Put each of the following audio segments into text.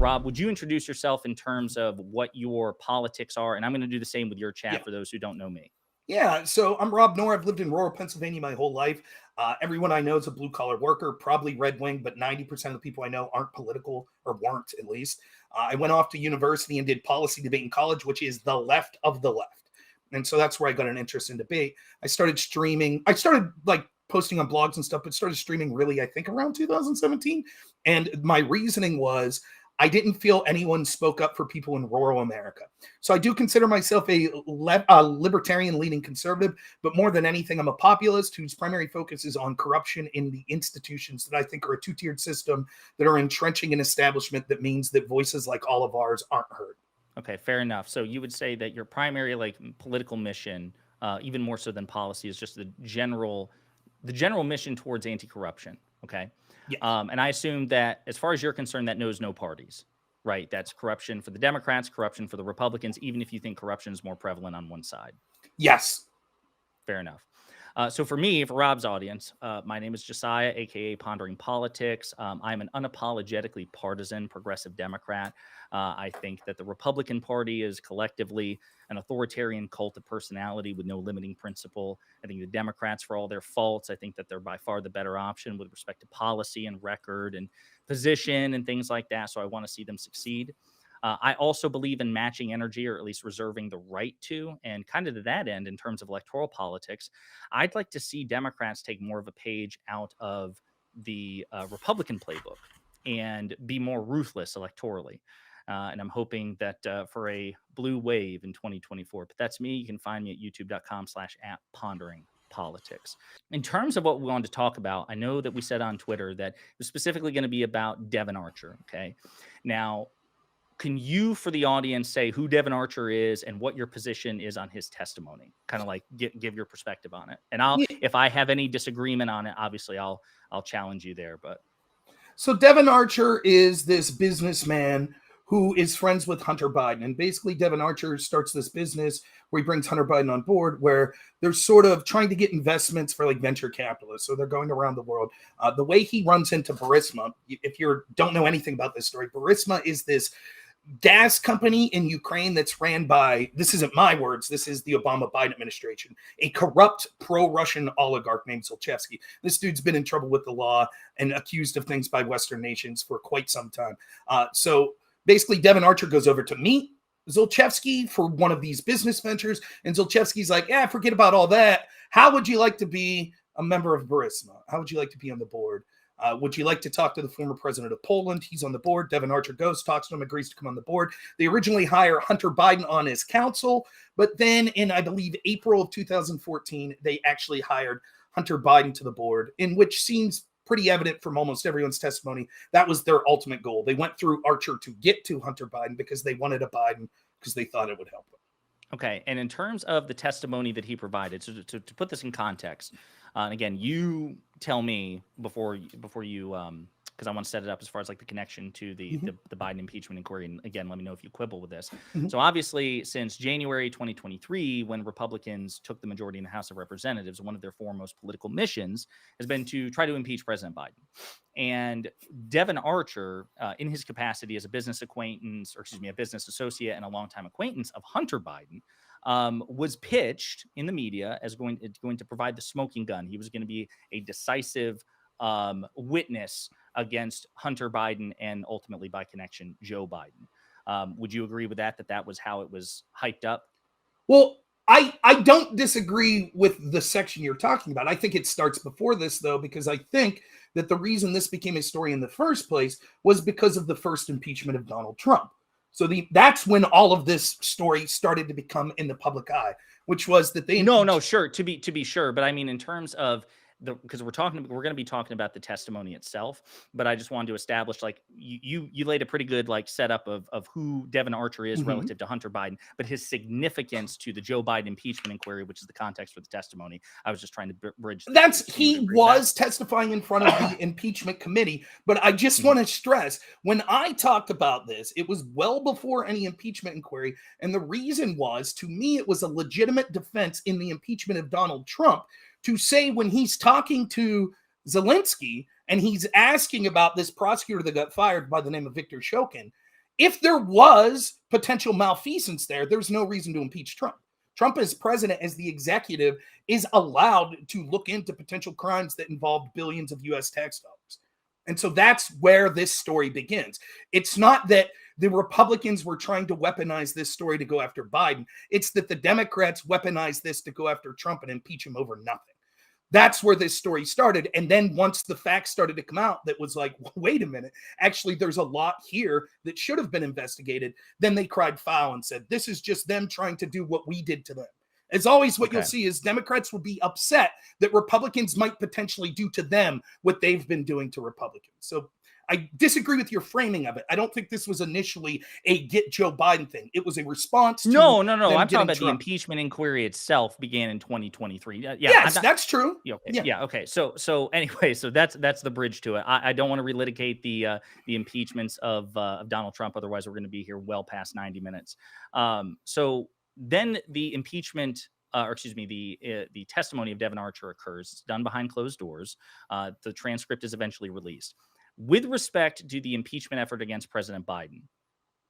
Rob, would you introduce yourself in terms of what your politics are? And I'm going to do the same with your chat for those who don't know me. Yeah, so I'm Rob Knorr. I've lived in rural Pennsylvania my whole life. Everyone I know is a blue-collar worker, probably Red Wing, but 90% of the people I know aren't political, or weren't at least. I went off to university and did policy debate in college, which is the left of the left. And so that's where I got an interest in debate. I started streaming. I started posting on blogs and stuff, but started streaming really, I think, around 2017. And my reasoning was I didn't feel anyone spoke up for people in rural America. So I do consider myself a libertarian leaning conservative, but more than anything, I'm a populist whose primary focus is on corruption in the institutions that I think are a two-tiered system that are entrenching an establishment that means that voices like all of ours aren't heard. Okay, fair enough. So you would say that your primary political mission, even more so than policy, is just the general mission towards anti-corruption. Okay. Yes. And I assume that as far as you're concerned, that knows no parties, right? That's corruption for the Democrats, corruption for the Republicans, even if you think corruption is more prevalent on one side. Yes. Fair enough. So for me, for Rob's audience, my name is Jessiah, a.k.a. Pondering Politics. I'm an unapologetically partisan progressive Democrat. I think that the Republican Party is collectively an authoritarian cult of personality with no limiting principle. I think the Democrats, for all their faults, I think that they're by far the better option with respect to policy and record and position and things like that. So I want to see them succeed. I also believe in matching energy, or at least reserving the right to. And kind of to that end, in terms of electoral politics, I'd like to see Democrats take more of a page out of the Republican playbook and be more ruthless electorally. And I'm hoping that for a blue wave in 2024. But that's me. You can find me at youtube.com/@ponderingpolitics. In terms of what we wanted to talk about, I know that we said on Twitter that it was specifically going to be about Devon Archer. Okay. Now, can you, for the audience, say who Devon Archer is and what your position is on his testimony? Kind of give your perspective on it. And if I have any disagreement on it, obviously I'll challenge you there. But so Devon Archer is this businessman who is friends with Hunter Biden. And basically Devon Archer starts this business where he brings Hunter Biden on board, where they're sort of trying to get investments for venture capitalists. So they're going around the world. The way he runs into Burisma, if you don't know anything about this story, Burisma is this gas company in Ukraine that's ran by, this isn't my words, this is the Obama-Biden administration, a corrupt pro-Russian oligarch named Zlochevsky. This dude's been in trouble with the law and accused of things by Western nations for quite some time. So basically, Devon Archer goes over to meet Zlochevsky for one of these business ventures, and Zlochevsky's like, forget about all that. How would you like to be a member of Burisma? How would you like to be on the board? Would you like to talk to the former president of Poland? He's on the board. Devon Archer goes, talks to him, agrees to come on the board. They originally hire Hunter Biden on his council, but then in, I believe, April of 2014, they actually hired Hunter Biden to the board, in which seems pretty evident from almost everyone's testimony. That was their ultimate goal. They went through Archer to get to Hunter Biden because they wanted a Biden because they thought it would help them. Okay. And in terms of the testimony that he provided, so to put this in context, and again, you tell me before you, because I want to set it up as far as the connection to the Biden impeachment inquiry. And again, let me know if you quibble with this. Mm-hmm. So obviously, since January 2023, when Republicans took the majority in the House of Representatives, one of their foremost political missions has been to try to impeach President Biden. And Devon Archer, in his capacity as a business acquaintance, a business associate and a longtime acquaintance of Hunter Biden, was pitched in the media as going to provide the smoking gun. He was going to be a decisive witness against Hunter Biden and ultimately, by connection, Joe Biden. Would you agree with that was how it was hyped up? Well, I don't disagree with the section you're talking about. I think it starts before this, though, because I think that the reason this became a story in the first place was because of the first impeachment of Donald Trump. So that's when all of this story started to become in the public eye, which was that they sure, to be sure, but I mean in terms of because we're going to be talking about the testimony itself, but I just wanted to establish you laid a pretty good setup of who Devon Archer is relative to Hunter Biden, but his significance to the Joe Biden impeachment inquiry, which is the context for the testimony. I was just trying to bridge. He was testifying in front of the impeachment committee, but I just want to stress, when I talked about this, it was well before any impeachment inquiry, and the reason was, to me, it was a legitimate defense in the impeachment of Donald Trump to say when he's talking to Zelensky and he's asking about this prosecutor that got fired by the name of Victor Shokin, if there was potential malfeasance there, there's no reason to impeach Trump. Trump as president, as the executive, is allowed to look into potential crimes that involve billions of US tax dollars. And so that's where this story begins. It's not that the Republicans were trying to weaponize this story to go after Biden. It's that the Democrats weaponized this to go after Trump and impeach him over nothing. That's where this story started. And then once the facts started to come out, that was like, wait a minute, actually, there's a lot here that should have been investigated. Then they cried foul and said, this is just them trying to do what we did to them. As always, what you'll see is Democrats will be upset that Republicans might potentially do to them what they've been doing to Republicans. So I disagree with your framing of it. I don't think this was initially a get Joe Biden thing. It was a response to No. I'm talking about Trump. the impeachment inquiry itself began in 2023. Yes, that's true. Okay. So anyway, so that's the bridge to it. I don't want to relitigate the impeachments of Donald Trump. Otherwise, we're going to be here well past 90 minutes. So then the impeachment, the testimony of Devon Archer occurs. It's done behind closed doors. The transcript is eventually released. With respect to the impeachment effort against President Biden,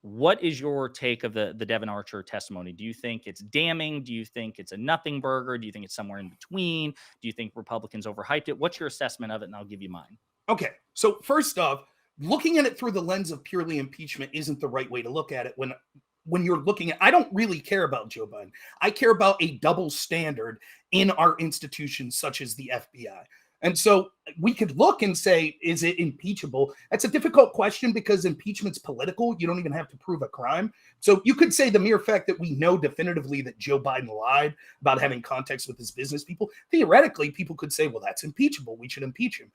what is your take of the Devon Archer testimony? Do you think it's damning? Do you think it's a nothing burger? Do you think it's somewhere in between? Do you think Republicans overhyped it? What's your assessment of it? And I'll give you mine. Okay. So first off, looking at it through the lens of purely impeachment isn't the right way to look at it when you're looking at, I don't really care about Joe Biden. I care about a double standard in our institutions, such as the FBI. And so we could look and say, is it impeachable? That's a difficult question because impeachment's political. You don't even have to prove a crime. So you could say the mere fact that we know definitively that Joe Biden lied about having contacts with his business people, theoretically, people could say, well, that's impeachable. We should impeach him.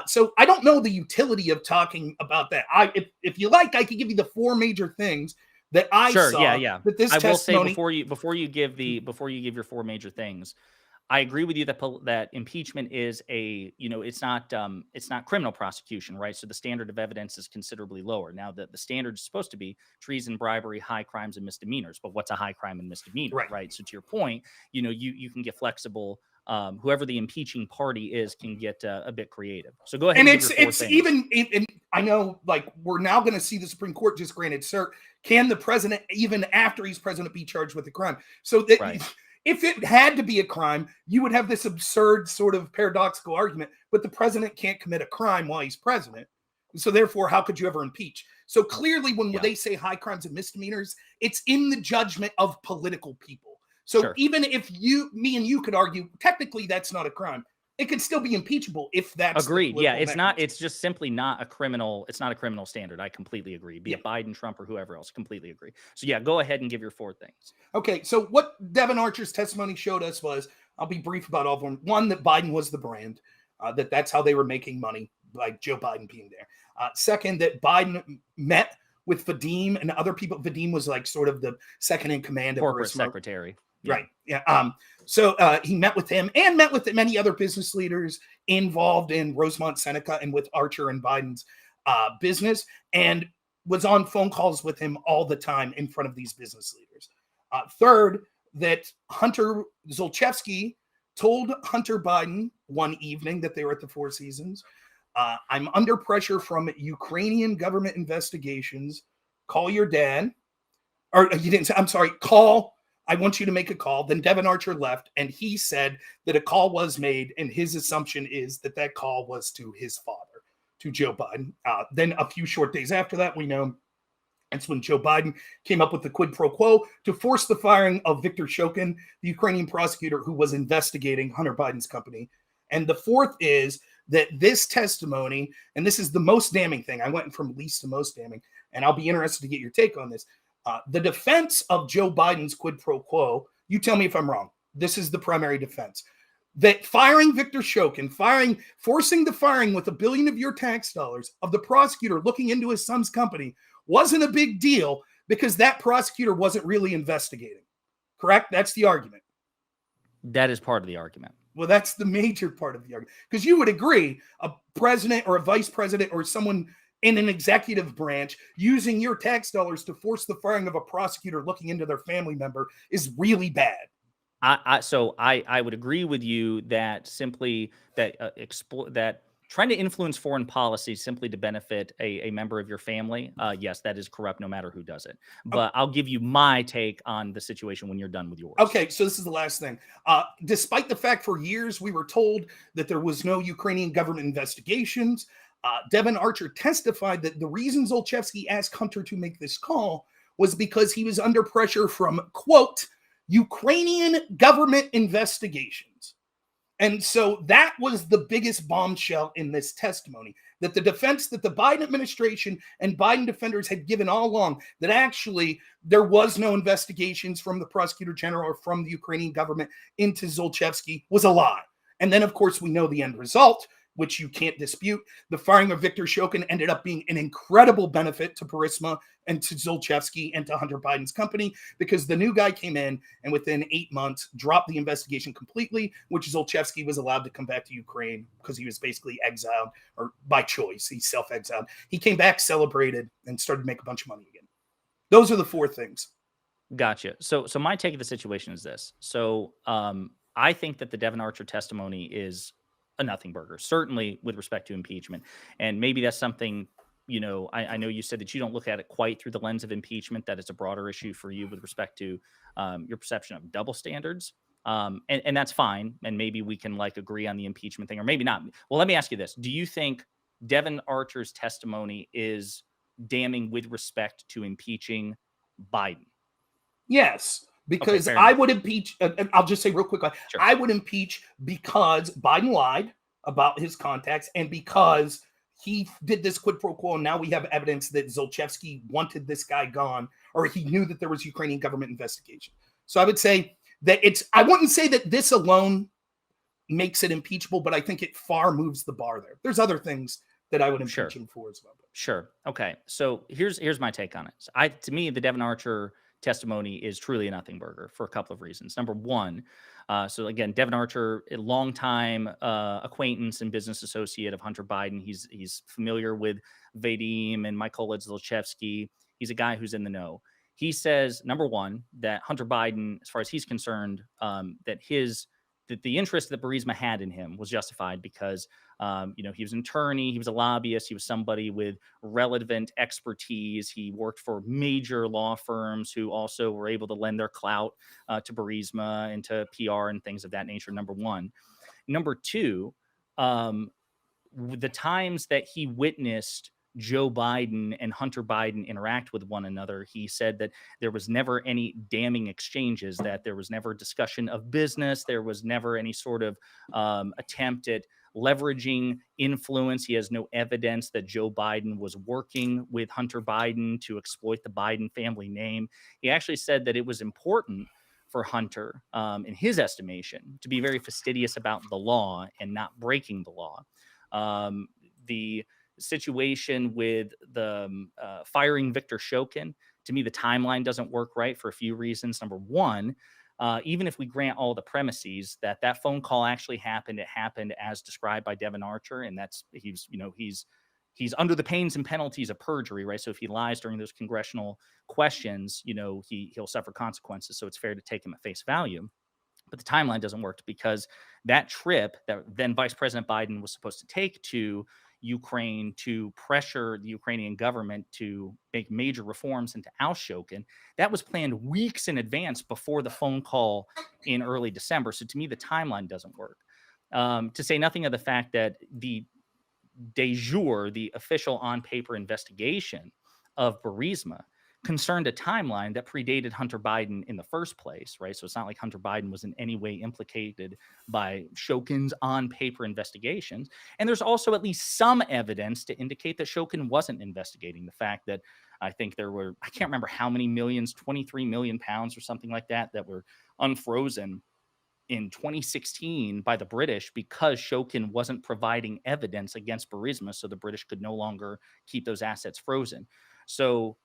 So I don't know the utility of talking about that. If you like, I could give you the four major things that I saw. That this I will say before you give your four major things, I agree with you that impeachment is it's not criminal prosecution, right? So the standard of evidence is considerably lower. Now the standard is supposed to be treason, bribery, high crimes, and misdemeanors. But what's a high crime and misdemeanor, right? So to your point, you can get flexible. Whoever the impeaching party is can get a bit creative. So go ahead. And it's even I know, like, we're now going to see the Supreme Court just granted cert. Can the president, even after he's president, be charged with a crime? So that if it had to be a crime, you would have this absurd sort of paradoxical argument, but the president can't commit a crime while he's president. So therefore, how could you ever impeach? So clearly when they say high crimes and misdemeanors, it's in the judgment of political people. So even if me and you could argue, technically that's not a crime, it could still be impeachable if that's agreed. Yeah, it's not. It's just simply not a criminal. It's not a criminal standard. I completely agree. Be it Biden, Trump, or whoever else, completely agree. So yeah, go ahead and give your four things. Okay, so what Devon Archer's testimony showed us was, I'll be brief about all of them. One, that Biden was the brand, that's how they were making money, like Joe Biden being there. Second, that Biden met with Vadim and other people. Vadim was like sort of the second in command, corporate secretary. Right. Yeah. So he met with him and met with many other business leaders involved in Rosemont Seneca and with Archer and Biden's business, and was on phone calls with him all the time in front of these business leaders. Third, that Hunter Zolchevsky told Hunter Biden one evening that they were at the Four Seasons, I'm under pressure from Ukrainian government investigations. Call your dad. Or he didn't say, I'm sorry, I want you to make a call. Then Devon Archer left, and he said that a call was made, and his assumption is that that call was to his father, to Joe Biden. Then a few short days after that, we know that's when Joe Biden came up with the quid pro quo to force the firing of Viktor Shokin, the Ukrainian prosecutor who was investigating Hunter Biden's company. And the fourth is that this testimony, and this is the most damning thing, I went from least to most damning, and I'll be interested to get your take on this. The defense of Joe Biden's quid pro quo, you tell me if I'm wrong. This is the primary defense. That firing Viktor Shokin, forcing the firing with $1 billion of your tax dollars of the prosecutor looking into his son's company wasn't a big deal because that prosecutor wasn't really investigating. Correct? That's the argument. That is part of the argument. Well, that's the major part of the argument. Because you would agree a president or a vice president or someone in an executive branch using your tax dollars to force the firing of a prosecutor looking into their family member is really bad. So I would agree with you that simply that trying to influence foreign policy simply to benefit a member of your family, yes, that is corrupt no matter who does it. But I'll give you my take on the situation when you're done with yours. Okay, so this is the last thing. Despite the fact for years we were told that there was no Ukrainian government investigations, Devon Archer testified that the reason Zlochevsky asked Hunter to make this call was because he was under pressure from, quote, Ukrainian government investigations. And so that was the biggest bombshell in this testimony, that the defense that the Biden administration and Biden defenders had given all along, that actually there was no investigations from the prosecutor general or from the Ukrainian government into Zlochevsky, was a lie. And then, of course, we know the end result, which you can't dispute. The firing of Viktor Shokin ended up being an incredible benefit to Burisma and to Zlochevsky and to Hunter Biden's company, because the new guy came in and within 8 months dropped the investigation completely, which Zlochevsky was allowed to come back to Ukraine because he was basically exiled, or by choice, he's self-exiled. He came back, celebrated, and started to make a bunch of money again. Those are the four things. Gotcha. So my take of the situation is this. So I think that the Devon Archer testimony is a nothing burger, certainly with respect to impeachment. And maybe that's something, I know you said that you don't look at it quite through the lens of impeachment, that it's a broader issue for you with respect to your perception of double standards. And that's fine. And maybe we can agree on the impeachment thing, or maybe not. Well, let me ask you this. Do you think Devon Archer's testimony is damning with respect to impeaching Biden? Yes, because Okay, I would impeach. I'll just say real quick, sure. I would impeach because Biden lied about his contacts and because he did this quid pro quo. And now we have evidence that Zlochevsky wanted this guy gone, or he knew that there was Ukrainian government investigation. So I would say that I wouldn't say that this alone makes it impeachable, but I think it far moves the bar there. There's other things that I would impeach him for as well. Sure. Okay. So here's my take on it. To me, the Devon Archer testimony is truly a nothing burger for a couple of reasons. Number one, so again, Devon Archer, a longtime acquaintance and business associate of Hunter Biden. He's familiar with Vadim and Mykola Zlochevsky. He's a guy who's in the know. He says, number one, that Hunter Biden, as far as he's concerned, that the interest that Burisma had in him was justified because, he was an attorney, he was a lobbyist, he was somebody with relevant expertise. He worked for major law firms who also were able to lend their clout to Burisma and to PR and things of that nature, number one. Number two, the times that he witnessed Joe Biden and Hunter Biden interact with one another, he said that there was never any damning exchanges, that there was never discussion of business. There was never any sort of attempt at leveraging influence. He has no evidence that Joe Biden was working with Hunter Biden to exploit the Biden family name. He actually said that it was important for Hunter, in his estimation, to be very fastidious about the law and not breaking the law. The situation with the firing Viktor Shokin, to me, the timeline doesn't work right for a few reasons. Number one, even if we grant all the premises that phone call actually happened, it happened as described by Devon Archer, and that's he's under the pains and penalties of perjury, right? So if he lies during those congressional questions, he'll suffer consequences. So it's fair to take him at face value. But the timeline doesn't work because that trip that then Vice President Biden was supposed to take to Ukraine to pressure the Ukrainian government to make major reforms and to oust Shokin, that was planned weeks in advance before the phone call in early December. So to me, the timeline doesn't work. To say nothing of the fact that the de jure, the official on-paper investigation of Burisma, concerned a timeline that predated Hunter Biden in the first place, right? So it's not like Hunter Biden was in any way implicated by Shokin's on-paper investigations. And there's also at least some evidence to indicate that Shokin wasn't investigating. The fact that I think there were, I can't remember how many millions, 23 million pounds or something like that were unfrozen in 2016 by the British because Shokin wasn't providing evidence against Burisma, so the British could no longer keep those assets frozen. So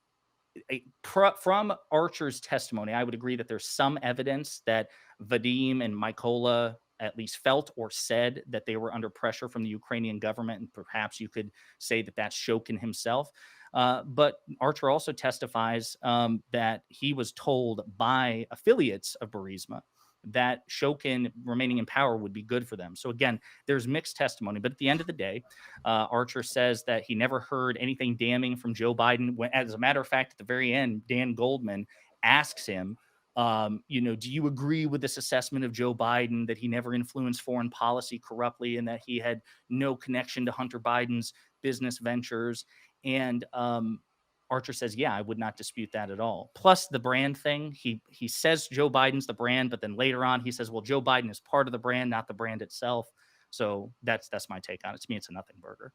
from Archer's testimony, I would agree that there's some evidence that Vadim and Mykola at least felt or said that they were under pressure from the Ukrainian government, and perhaps you could say that that's Shokin himself. But Archer also testifies that he was told by affiliates of Burisma that Shokin remaining in power would be good for them. So again, there's mixed testimony, but at the end of the day, Archer says that he never heard anything damning from Joe Biden. When, as a matter of fact, at the very end, Dan Goldman asks him, do you agree with this assessment of Joe Biden that he never influenced foreign policy corruptly and that he had no connection to Hunter Biden's business ventures? And Archer says, yeah, I would not dispute that at all. Plus the brand thing, he says Joe Biden's the brand, but then later on he says, well, Joe Biden is part of the brand, not the brand itself. So that's my take on it. To me, it's a nothing burger.